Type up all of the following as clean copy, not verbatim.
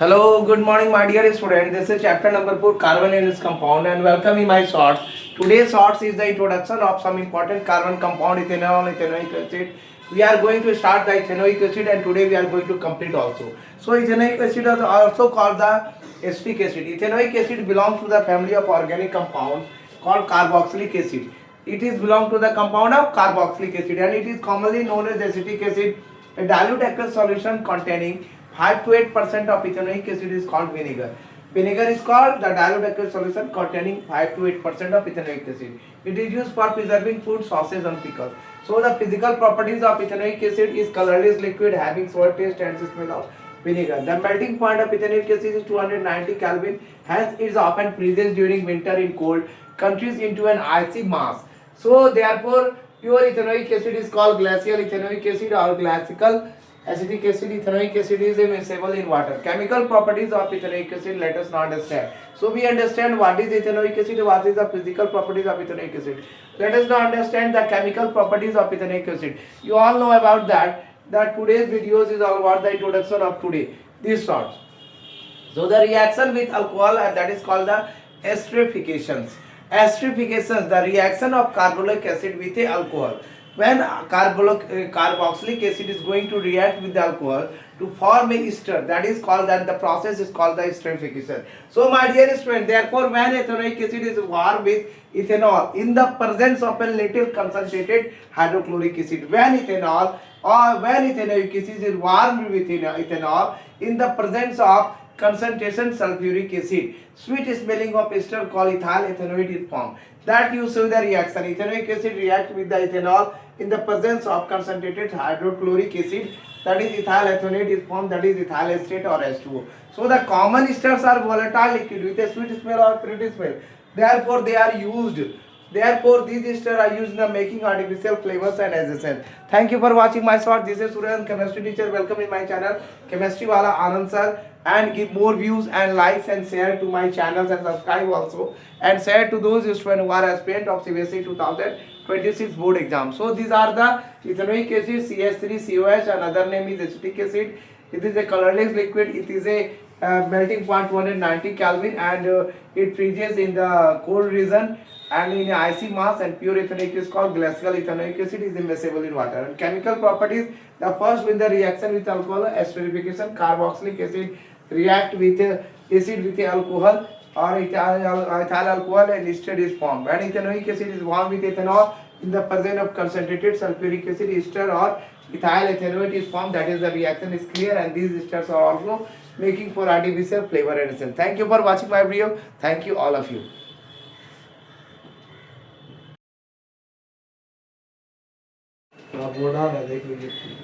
Hello, good morning, my dear student. This is chapter number 4, carbon and its compound, and welcome in my shorts. Today's shorts is the introduction of some important carbon compound, ethanol, ethanoic acid. We are going to start the ethanoic acid, and today we are going to complete also. So, ethanoic acid is also called the acetic acid. Ethanoic acid belongs to the family of organic compounds called carboxylic acid. It is belong to the compound of carboxylic acid, and it is commonly known as acetic acid, a dilute aqueous solution containing 5 to 8% of ethanoic acid is called vinegar. Vinegar is called the dilute aqueous solution containing 5 to 8% of ethanoic acid. It is used for preserving food, sauces and pickles. So the physical properties of ethanoic acid is colorless liquid having sour taste and smell of vinegar. The melting point of ethanoic acid is 290 Kelvin. Hence it is often freezes during winter in cold countries into an icy mass. So therefore pure ethanoic acid is called glacial ethanoic acid or glacial acetic acid. Ethanoic acid is immiscible in water. Chemical properties of ethanoic acid let us now understand. So we understand what is ethanoic acid, what is the physical properties of ethanoic acid. Let us now understand the chemical properties of ethanoic acid. You all know about that. That today's videos is all about the introduction of today. These sorts. So the reaction with alcohol that is called the esterifications. Esterifications, the reaction of carbolic acid with a alcohol. When carboxylic acid is going to react with the alcohol to form a ester, that is called that the process is called the esterification. So my dear student, therefore when ethanoic acid is warm with ethanol in the presence of a little concentrated hydrochloric acid, when ethanol or when ethanoic acid is warmed with ethanol in the presence of concentration sulfuric acid, sweet smelling of ester called ethyl ethanoate is formed. That you see the reaction. Ethanoic acid reacts with the ethanol in the presence of concentrated hydrochloric acid, that is ethyl ethanoate is formed, that is ethyl acetate or H2O. So the common esters are volatile liquid with a sweet smell or pretty smell. Therefore they are used. Therefore these esters are used in the making artificial flavors and essence. Thank you for watching my short. This is Suryan, chemistry teacher. Welcome in my channel, Chemistry Wala Anand sir. And give more views and likes and share to my channels and subscribe also and share to those students who are aspirant of CBSE 2026 board exam. So these are the ethanoic acid, CH3COH, another name is acetic acid. It is a colorless liquid. It is a melting point 290 Kelvin and it freezes in the cold region and in icy mass, and pure ethanoic is called glacial ethanoic acid, is immiscible in water. And chemical properties, the first with the reaction with alcohol, esterification, carboxylic acid react with acid with alcohol or ethyl alcohol and ester is formed. When ethanoic acid is warmed with ethanol in the presence of concentrated sulfuric acid, ester or ethyl ethanoate is formed. That is the reaction is clear, and these esters are also making for artificial flavor and essence. Thank you for watching my video. Thank you all of you.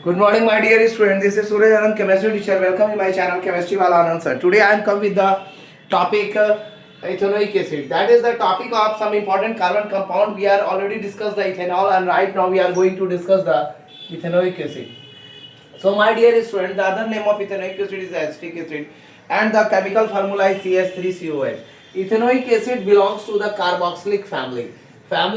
Good morning, my dear student. This is Suraj Anand, chemistry teacher. Welcome in my channel, Chemistry Wala Anand sir. Today I am come with the topic ethanoic acid. That is the topic of some important carbon compound. We are already discussed the ethanol, and right now we are going to discuss the ethanoic acid. So my dear student, the other name of ethanoic acid is acetic acid, and the chemical formula is CH3COH. Ethanoic acid belongs to the carboxylic family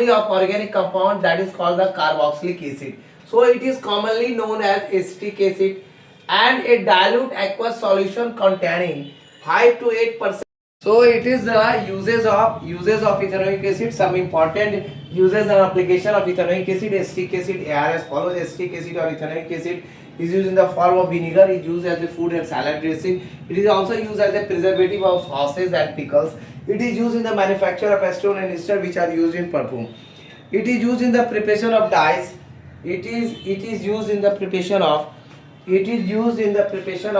of organic compound, that is called the carboxylic acid. So it is commonly known as acetic acid and a dilute aqueous solution containing 5 to 8%. So it is the uses of ethanoic acid. Some important uses and application of ethanoic acid. Acetic acid, ARS follows. Acetic acid or ethanoic acid is used in the form of vinegar. Is used as a food and salad dressing. It is also used as a preservative of sauces and pickles. It is used in the manufacture of acetone and ester, which are used in perfume. It is used in the preparation of dyes. It is used in the preparation of dyes. It is used in the preparation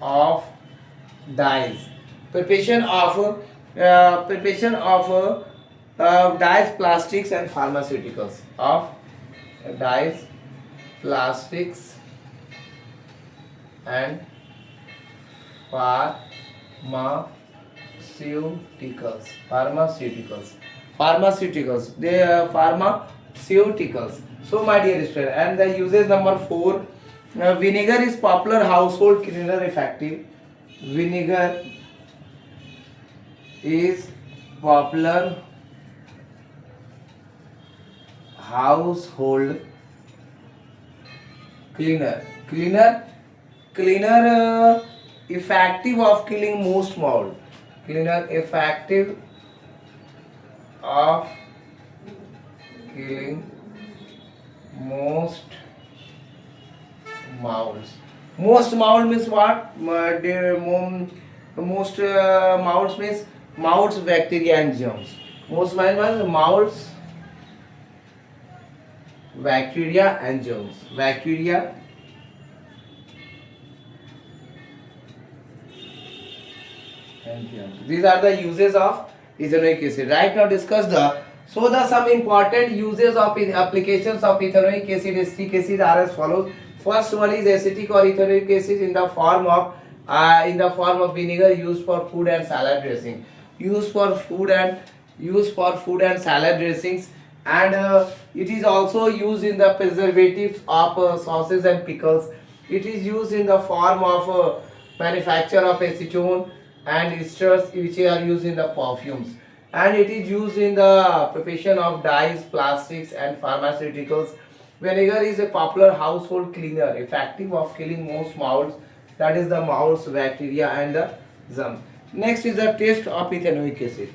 of dyes. Dyes, plastics and pharmaceuticals. Of dyes, plastics and pharmaceuticals. So my dear student, and the uses number 4, vinegar is popular household cleaner effective. Vinegar is popular household cleaner effective of killing most mold. Cleaner effective of killing most molds. Most mold means what? Most molds means molds, bacteria and germs. Most molds, bacteria and germs. Bacteria and germs. These are the uses of ethanoic acid. Right now discuss the some important uses of applications of ethanoic acid, acetic acid are as follows. First one is acetic or ethanoic acid in the form of vinegar used for food and salad dressing. Used for food and salad dressings, and it is also used in the preservatives of sauces and pickles. It is used in the form of manufacture of acetone and esters, which are used in the perfumes, and it is used in the preparation of dyes, plastics and pharmaceuticals. Vinegar is a popular household cleaner, effective of killing most molds, that is the molds, bacteria and the germs. Next is the taste of ethanoic acid.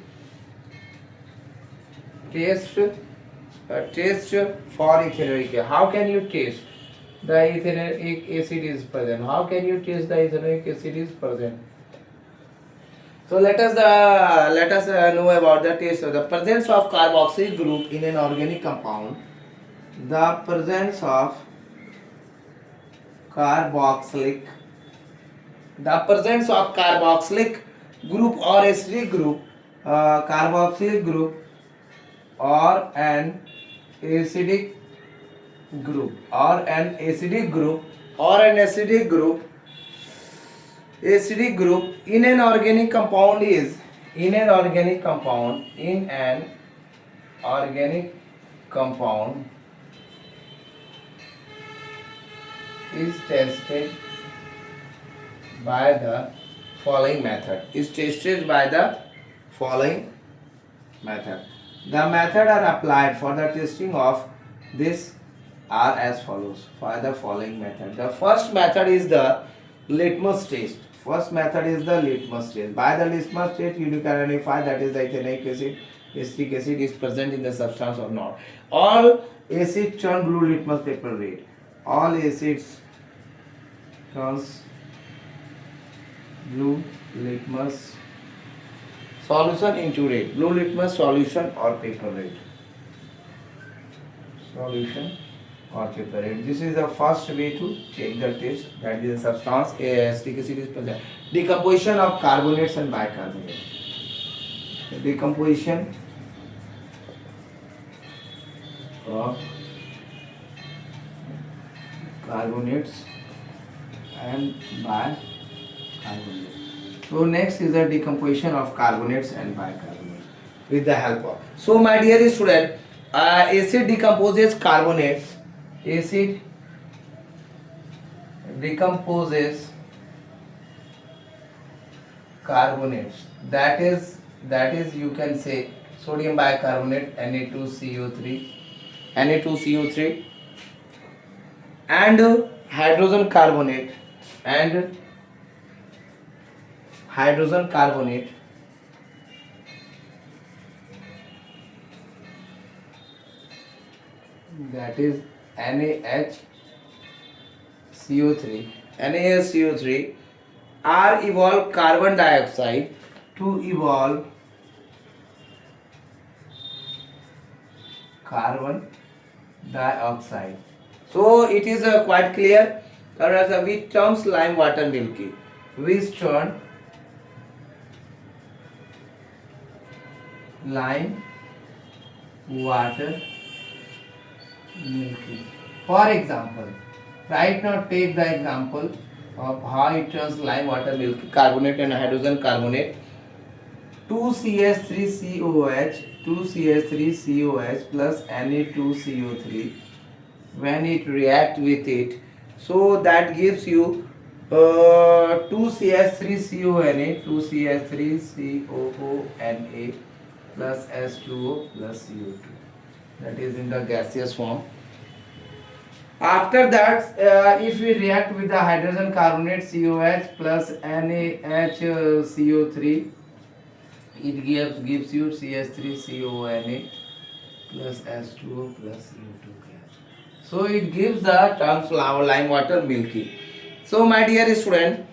Taste for ethanoic acid. How can you taste the ethanoic acid is present? How can you taste the ethanoic acid is present? So let us know about the taste. So the presence of carboxyl group in an organic compound. The presence of carboxylic group or acidic group, carboxylic group or an acidic group or an acidic group in an organic compound is tested by the following method. The method are applied for the testing of this are as follows. For the following method. The first method is the litmus test. By the litmus test, you can identify that is the ethanoic acid, acetic acid is present in the substance or not. All acids turn blue litmus paper red. All acids turns blue litmus solution into red. Blue litmus solution or paper red. This is the first way to check the test, that is the substance acetic acid is present. Decomposition of carbonates and bicarbonates. Decomposition of carbonates and bicarbonates. So next is the decomposition of carbonates and bicarbonates with the help of. So my dear student, acid decomposes carbonates. Acid decomposes carbonates. That is you can say sodium bicarbonate, Na2CO3, and hydrogen carbonate that is NaHCO3 are evolve carbon dioxide to evolve carbon dioxide. So it is quite clear. Which terms lime water milky? Which turn lime water milky. For example, right now take the example of how it turns lime water milky, carbonate and hydrogen carbonate. 2CH3COH plus Na2CO3 when it react with it, so that gives you 2CH3CONA plus H2O plus CO2. that is in the gaseous form. After that, if we react with the hydrogen carbonate COH plus NaHCO3, it gives you CH3CONa plus H2O plus CO2 gas. So it gives the terms lime water milky. So my dear student,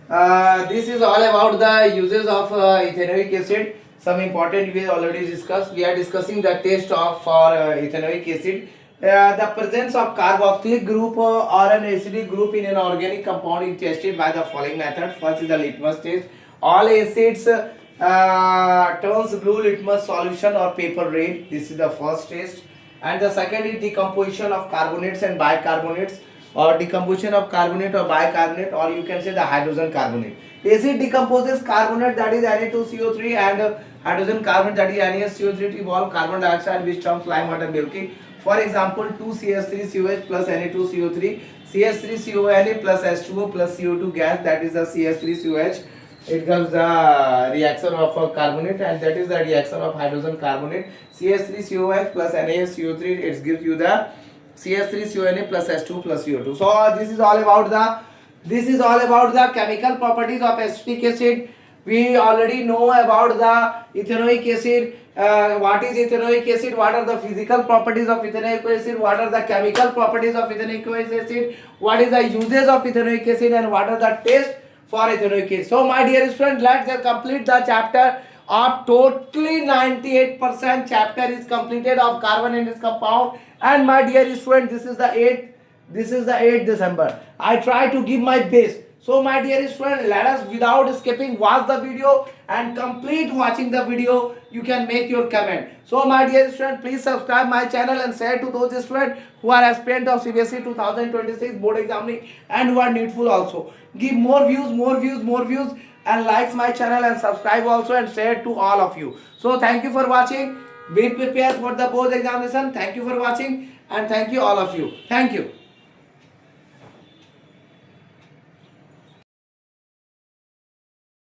this is all about the uses of ethanoic acid. Some important we already discussed. We are discussing the taste of for ethanoic acid. The presence of carboxylic group or an acidic group in an organic compound is tested by the following method. First is the litmus test. All acids turns blue litmus solution or paper red. This is the first test. And the second is decomposition of carbonates and bicarbonates, or decomposition of carbonate or bicarbonate, or you can say the hydrogen carbonate. Acid decomposes carbonate, that is Na2CO3, and hydrogen carbonate, that is NaSCO3, to evolve carbon dioxide, which terms lime water milky. For example, 2CH3COH plus Na2CO3, CH3CONa plus H2O plus CO2 gas, that is the CH3COH. It gives the reaction of a carbonate, and that is the reaction of hydrogen carbonate. CH3COH plus NaSCO3, it gives you the CH3CONa plus H2 plus CO2. So this is all about the chemical properties of acetic acid. We already know about the ethanoic acid. What is ethanoic acid? What are the physical properties of ethanoic acid? What are the chemical properties of ethanoic acid? What is the uses of ethanoic acid, and what are the tests for ethanoic acid? So my dear students, let's complete the chapter of totally 98% chapter is completed of carbon and its compound. And my dear student, this is the 8th December. I try to give my best. So my dear student, let us without skipping watch the video, and complete watching the video you can make your comment. So my dear student, please subscribe my channel and share to those students who are aspirant of CBSE 2026 board examining and who are needful also. Give more views and likes my channel and subscribe also and share to all of you. So thank you for watching. Be prepared for the board examination. Thank you for watching, and thank you all of you. Thank you.